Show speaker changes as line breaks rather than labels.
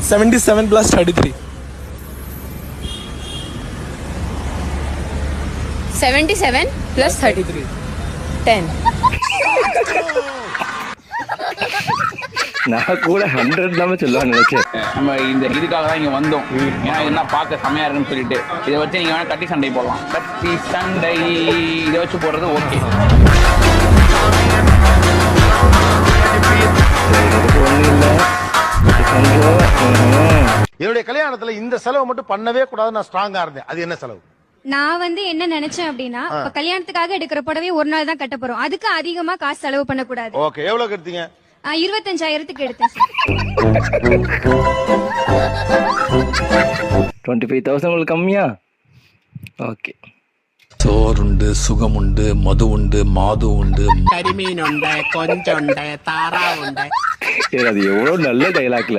77 plus 33.
77 plus 33. 10.
நான் கூட 100 தான் சொல்லுவான்னு நினைச்சேன்.
நம்ம இந்த இதுக்காக தான் இங்கே வந்தோம். ஏன்னா இதெல்லாம் பார்க்க செமையாக இருக்குன்னு சொல்லிட்டு இதை வச்சு நீங்கள் வேணால் கட்டி சண்டை போடலாம். கட்டி சண்டை இதை வச்சு போடுறது ஓகே.
என்னுடைய கல்யாணத்துல இந்த செலவு மட்டும் பண்ணவே கூடாது, நான் ஸ்ட்ராங்கா இருந்தேன். அது என்ன செலவு?
நான் என்ன நினைச்சேன் அப்படின்னா, இப்ப கல்யாணத்துக்காக எடுக்கிற புடவை ஒரு நாள் தான் கட்ட போறோம், அதுக்கு அதிகமா காசு செலவு பண்ண கூடாது.
ஓகே, எவ்வளவு எடுத்தீங்க?
25,000க்கு எடுத்தேன் சார்.
25,000 உங்களுக்கு கம்மியா? ஓகே.
சோறுண்டு, சுகமுண்டு, மது உண்டு, மாது உண்டு,
കരിമീനുണ്ട്, കൊഞ്ചുണ്ട്, താറാവുണ്ട്.
அது எவ்வளவு நல்ல டைலாக்ல.